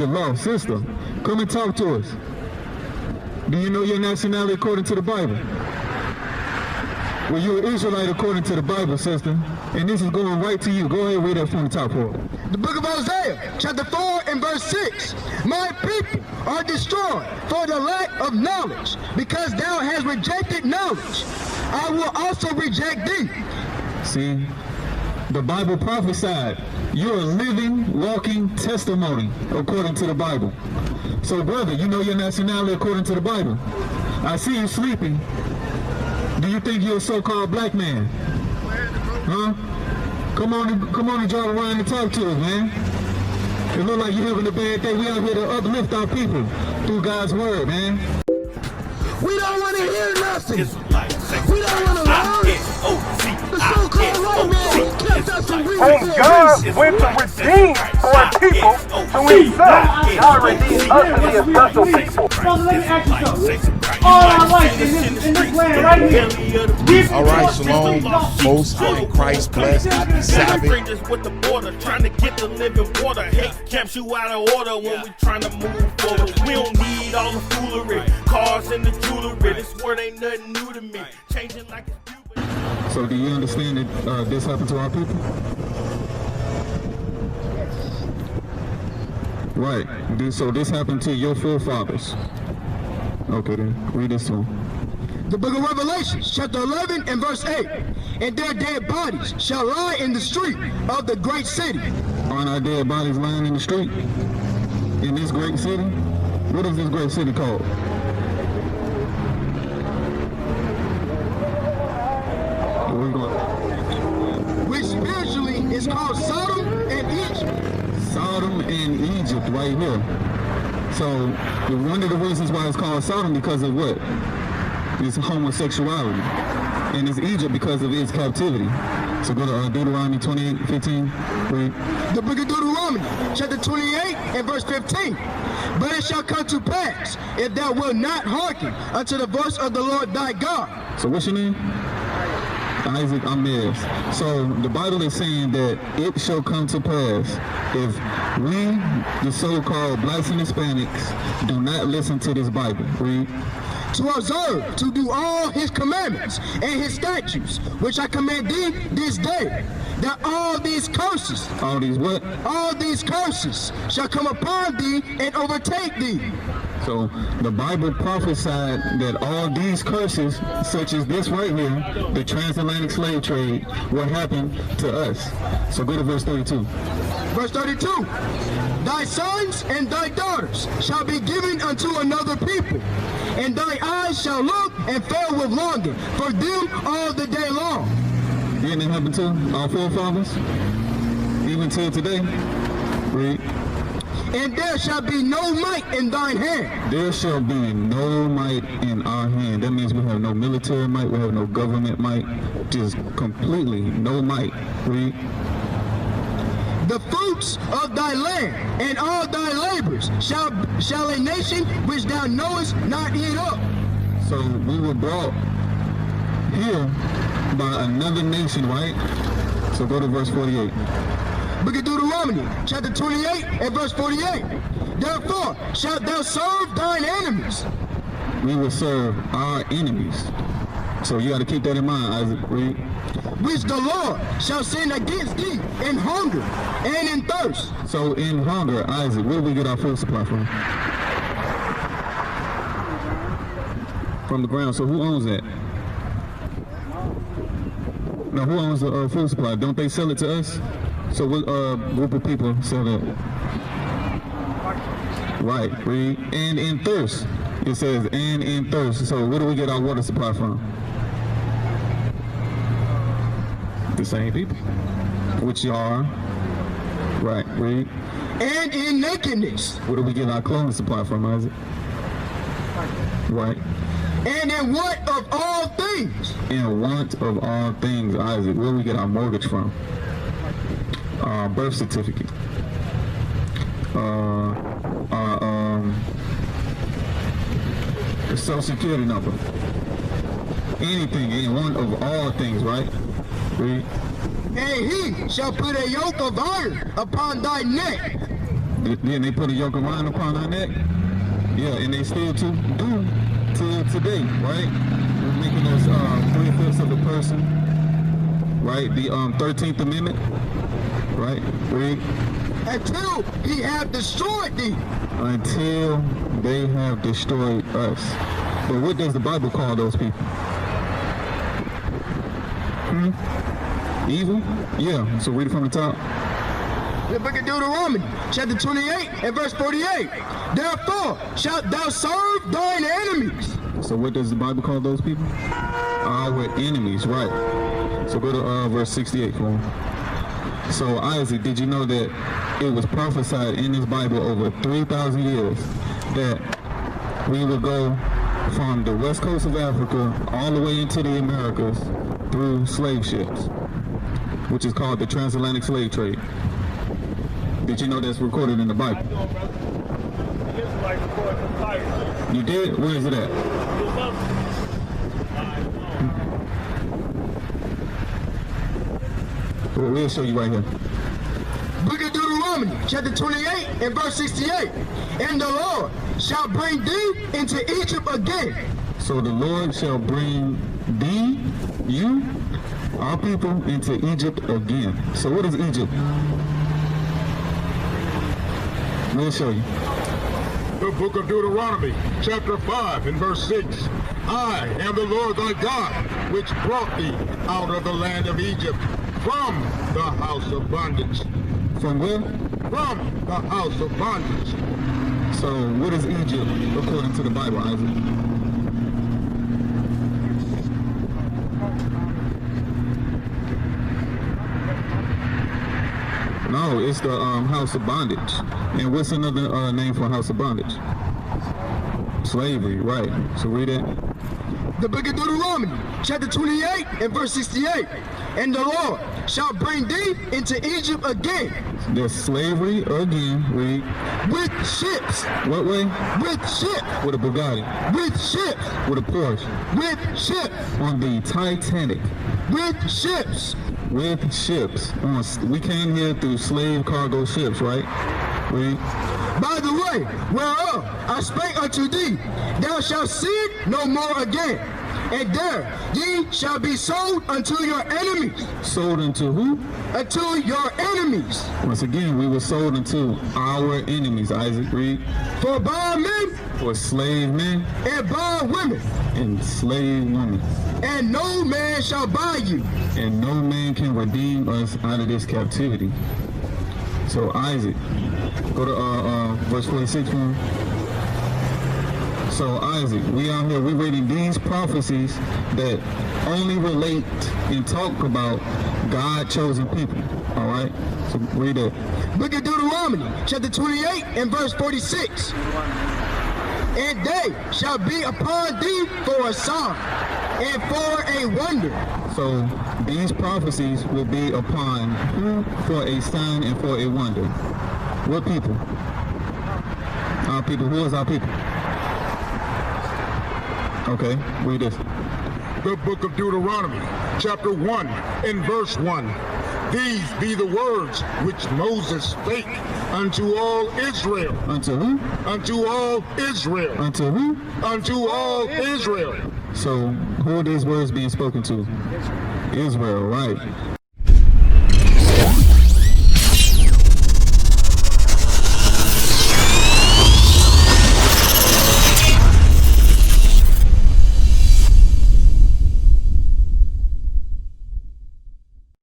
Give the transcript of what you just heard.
the law, sister. Come and talk to us. Do you know your nationality according to the Bible? Well, you're an Israelite according to the Bible, sister. And this is going right to you. Go ahead and read that from the top for it. The book of Isaiah, chapter 4 and verse 6. My people are destroyed for the lack of knowledge, because thou hast rejected knowledge. I will also reject thee. See, the Bible prophesied. You're a living, walking testimony according to the Bible. So, brother, you know your nationality according to the Bible. I see you sleeping. Do you think you're a so-called black man? Huh? Come on and drive around and talk to us, man. It look like you're having a bad day. We out here to uplift our people through God's word, man. We don't want to hear nothing. We don't want to learn. The so-called white man, he kept us in reason. Oh, God went to redeem for a people who himself. God redeemed us to be a special people. Brother, let me ask you something. All our life in this land right here. All right, shalom. Most high Christ blessed. Happy Sabbath. With the border, trying to get the living water. Hate camps you out of order when we trying to move forward. We don't need all the foolery, cars and the jewelry. This word ain't nothing new to me. Changing like it's puberty. So do you understand that this happened to our people? Right. So this happened to your forefathers. Okay then, read this one. The book of Revelation, chapter 11 and verse 8. And their dead bodies shall lie in the street of the great city. Aren't our dead bodies lying in the street? In this great city? What is this great city called? Where we going? Which spiritually is called Sodom and Egypt. Sodom and Egypt right here. So one of the reasons why it's called Sodom because of what? It's homosexuality. And it's Egypt because of its captivity. So go to Deuteronomy 28:15. Read. The book of Deuteronomy, chapter 28 and verse 15. But it shall come to pass, if thou wilt not hearken unto the voice of the Lord thy God. So what's your name? Isaac Amez. So the Bible is saying that it shall come to pass if we, the so-called blacks and Hispanics, do not listen to this Bible. Read. To observe, to do all his commandments and his statutes, which I command thee this day, that all these curses, All these what? all these curses shall come upon thee and overtake thee. So the Bible prophesied that all these curses, such as this right here, the transatlantic slave trade, will happen to us. So go to verse 32. Verse 32. Thy sons and thy daughters shall be given unto another people, and thy eyes shall look and fail with longing for them all the day long. Didn't it happen to our forefathers? Even till today? Read. And there shall be no might in thine hand. There shall be no might in our hand. That means we have no military might, we have no government might, just completely no might. Read. The fruits of thy land and all thy labors shall a nation which thou knowest not eat up. So we were brought here by another nation, right? So go to verse 48. Book of Deuteronomy, chapter 28 and verse 48. Therefore shalt thou serve thine enemies. We will serve our enemies. So you got to keep that in mind, Isaac. Read. Which the Lord shall send against thee in hunger and in thirst. So in hunger, Isaac, where do we get our food supply from? From the ground. So who owns that? No, who owns the food supply? Don't they sell it to us? So what group of people sell that? Right, read. And in thirst. It says, and in thirst. So where do we get our water supply from? The same people. Which are, right, read. And in nakedness. Where do we get our clothing supply from, Isaac? Right. And in want of all things. In want of all things, Isaac. Where do we get our mortgage from? Birth certificate. Social security number. Anything, in want of all things, right? Read. And he shall put a yoke of iron upon thy neck. The Then they put a yoke of iron upon our neck. Yeah, and they still do till today, right? We're making us 3/5 of the person, right? The 13th Amendment, right? Read. Until he have destroyed thee. Until they have destroyed us. But what does the Bible call those people? Evil? Yeah, so read it from the top. The book of Deuteronomy, chapter 28 and verse 48. Therefore shalt thou serve thine enemies. So what does the Bible call those people? Our enemies, right. So go to verse 68 for me. So Isaac, did you know that it was prophesied in this Bible over 3,000 years that we would go from the west coast of Africa all the way into the Americas through slave ships, which is called the transatlantic slave trade? Did you know that's recorded in the Bible? You did? Where is it at? We'll show you right here. Book of Deuteronomy, chapter 28 and verse 68. And the Lord shall bring thee into Egypt again. So the Lord shall bring thee, you, our people, into Egypt again. So what is Egypt? We'll show you. The book of Deuteronomy, chapter 5 and verse 6. I am the Lord thy God, which brought thee out of the land of Egypt, from the house of bondage. From where? From the house of bondage. So what is Egypt according to the Bible, Isaac? No, it's the house of bondage. And what's another name for house of bondage? Slavery, right. So read it. The book of Deuteronomy, chapter 28 and verse 68. And the Lord shall bring thee into Egypt again. There's slavery again, read. With ships. What way? With ships. With a Bugatti. With ships. With a Porsche. With ships. On the Titanic. With ships. With ships. We came here through slave cargo ships, right? Read. By the way, whereof I spake unto thee, thou shalt see it no more again. And there ye shall be sold unto your enemies. Sold unto who? Unto your enemies. Once again, we were sold unto our enemies, Isaac, read. For bondmen. For slave men. And bondwomen. And slave women. And no man shall buy you. And no man can redeem us out of this captivity. So Isaac, go to verse 46 for me. So Isaac, we out here, we're reading these prophecies that only relate and talk about God-chosen people. All right? So read it. Book of Deuteronomy, chapter 28 and verse 46. And they shall be upon thee for a sign and for a wonder. So these prophecies will be upon who for a sign and for a wonder? What people? Our people. Who is our people? Okay, read this. The book of Deuteronomy, chapter 1 and verse 1. These be the words which Moses spake unto all Israel. Unto who? Unto all Israel. Unto who? Unto all Israel. So who are these words being spoken to? Israel, right.